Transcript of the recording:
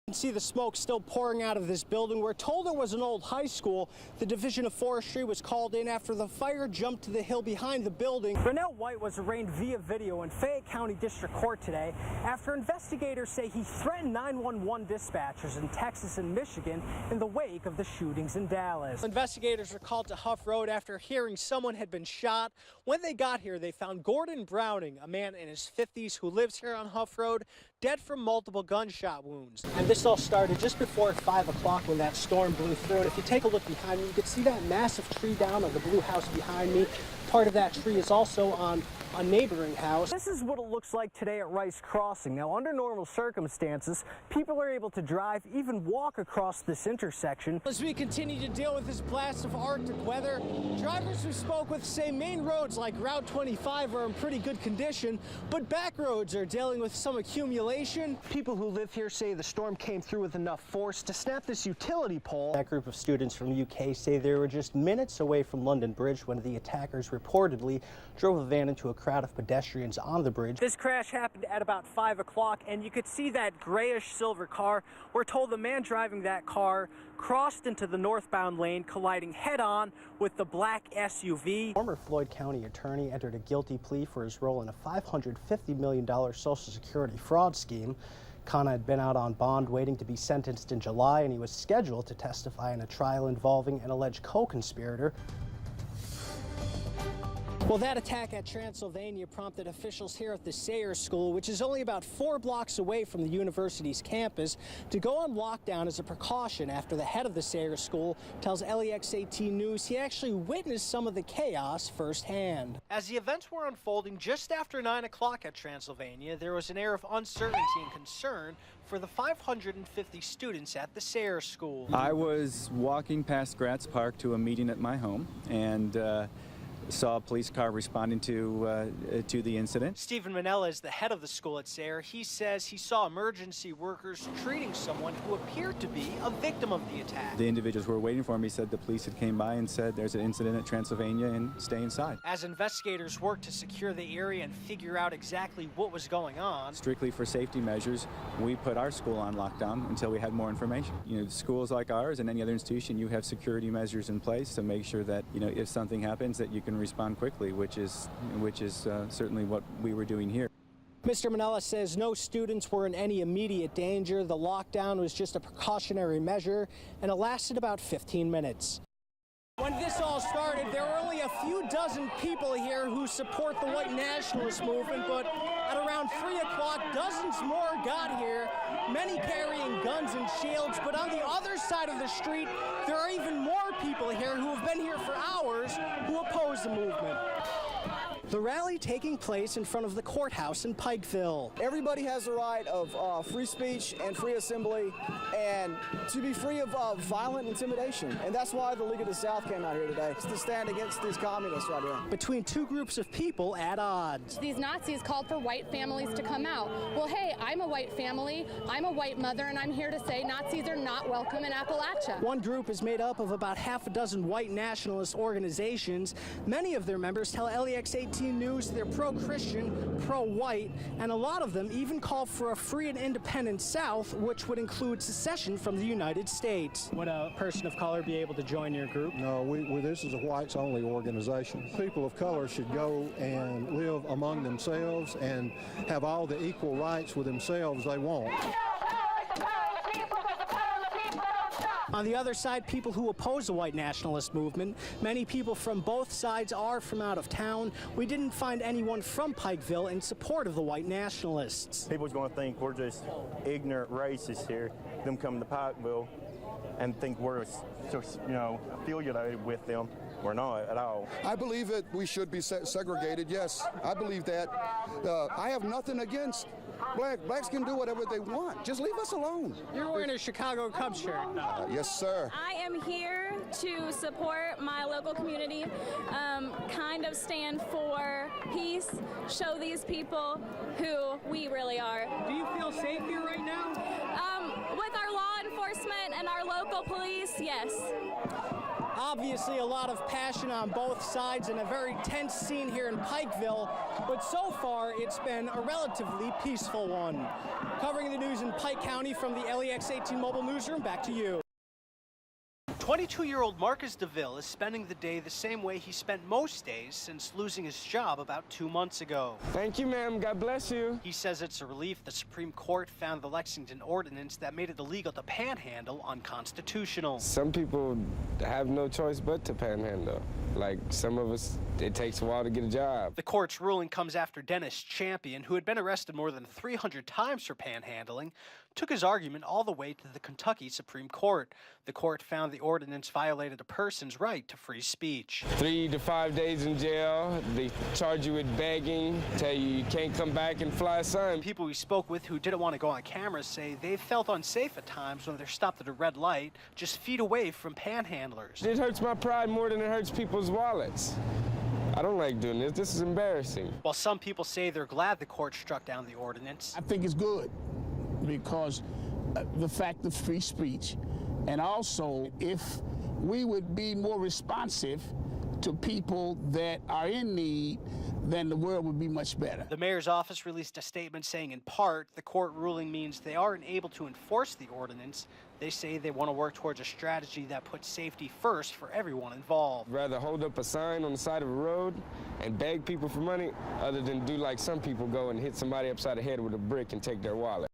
You can see the smoke still pouring out of this building. We're told it was an old high school. The Division of Forestry was called in after the fire jumped to the hill behind the building. Brunel White was arraigned via video in Fayette County District Court today after investigators say he threatened 911 dispatchers in Texas and Michigan in the wake of the shootings in Dallas. Investigators were called to Huff Road after hearing someone had been shot. When they got here, they found Gordon Browning, a man in his 50s who lives here on Huff Road, dead from multiple gunshot wounds. And this all started just before 5 o'clock when that storm blew through it. If you take a look behind me, you can see that massive tree down on the blue house behind me. Part of that tree is also on a neighboring house. This is what it looks like today at Rice Crossing. Now, under normal circumstances, people are able to drive, even walk across this intersection. As we continue to deal with this blast of Arctic weather, drivers who spoke with say main roads like Route 25 are in pretty good condition, but back roads are dealing with some accumulation. People who live here say the storm came through with enough force to snap this utility pole. That group of students from the UK say they were just minutes away from London Bridge when the attackers reportedly drove a van into a crowd of pedestrians on the bridge. This crash happened at about 5 o'clock, and you could see that grayish silver car. We're told the man driving that car crossed into the northbound lane, colliding head-on with the black SUV. Former Floyd County attorney entered a guilty plea for his role in a $550 million Social Security fraud scheme. Khanna had been out on bond waiting to be sentenced in July, and he was scheduled to testify in a trial involving an alleged co-conspirator. Well, that attack at Transylvania prompted officials here at the Sayers School, which is only about 4 blocks away from the university's campus, to go on lockdown as a precaution after the head of the Sayers School tells LEX 18 News he actually witnessed some of the chaos firsthand. As the events were unfolding just after 9 o'clock at Transylvania, there was an air of uncertainty and concern for the 550 students at the Sayers School. I was walking past Gratz Park to a meeting at my home, and saw a police car responding to the incident. Stephen Manella is the head of the school at Sayre. He says he saw emergency workers treating someone who appeared to be a victim of the attack. The individuals who were waiting for him, he said the police had came by and said there's an incident at Transylvania and stay inside. As investigators worked to secure the area and figure out exactly what was going on. Strictly for safety measures, we put our school on lockdown until we had more information. You know, schools like ours and any other institution, you have security measures in place to make sure that, you know, if something happens that you can respond quickly, which is certainly what we were doing here. Mr. Manella says no students were in any immediate danger. The lockdown was just a precautionary measure, and it lasted about 15 minutes. When this all started, there were only a few dozen people here who support the white nationalist movement, but at around 3 o'clock, dozens more got here, many carrying guns and shields. But on the other side of the street, there are even more people here who have been here for hours who oppose the movement. The rally taking place in front of the courthouse in Pikeville. Everybody has the right of free speech and free assembly and to be free of violent intimidation. And that's why the League of the South came out here today, to stand against these communists right here. Between two groups of people at odds. These Nazis called for white families to come out. Well, hey, I'm a white family, I'm a white mother, and I'm here to say Nazis are not welcome in Appalachia. One group is made up of about half a dozen white nationalist organizations. Many of their members tell LEX 18 News they're pro-Christian, pro-white, and a lot of them even call for a free and independent South, which would include secession from the United States. Would a person of color be able to join your group? No, this is a whites-only organization. People of color should go and live among themselves and have all the equal rights with themselves they want. On the other side, people who oppose the white nationalist movement. Many people from both sides are from out of town. We didn't find anyone from Pikeville in support of the white nationalists. People's going to think we're just ignorant racists here, them coming to Pikeville, and think we're just, affiliated with them. We're not at all. I believe that we should be segregated, yes. I believe that. I have nothing against blacks can do whatever they want. Just leave us alone. You're wearing a Chicago Cubs shirt. Yes, sir. I am here to support my local community, kind of stand for peace, show these people who we really are. Do you feel safe here right now? With our law enforcement and our local police, yes. Obviously, a lot of passion on both sides and a very tense scene here in Pikeville, but so far it's been a relatively peaceful one. Covering the news in Pike County from the LEX 18 Mobile Newsroom, back to you. 22-year-old Marcus DeVille is spending the day the same way he spent most days since losing his job about 2 months ago. Thank you, ma'am. God bless you. He says it's a relief the Supreme Court found the Lexington ordinance that made it illegal to panhandle unconstitutional. Some people have no choice but to panhandle. Like some of us, it takes a while to get a job. The court's ruling comes after Dennis Champion, who had been arrested more than 300 times for panhandling, took his argument all the way to the Kentucky Supreme Court. The court found the ordinance violated a person's right to free speech. 3 to 5 days in jail. They charge you with begging, tell you can't come back and fly a sign. People we spoke with who didn't want to go on camera say they felt unsafe at times when they're stopped at a red light just feet away from panhandlers. It hurts my pride more than it hurts people's wallets. I don't like doing this. This is embarrassing. While some people say they're glad the court struck down the ordinance, I think it's good because the fact of free speech, and also if we would be more responsive to people that are in need, then the world would be much better. The mayor's office released a statement saying in part the court ruling means they aren't able to enforce the ordinance. They say they want to work towards a strategy that puts safety first for everyone involved. Rather hold up a sign on the side of a road and beg people for money other than do like some people go and hit somebody upside the head with a brick and take their wallet.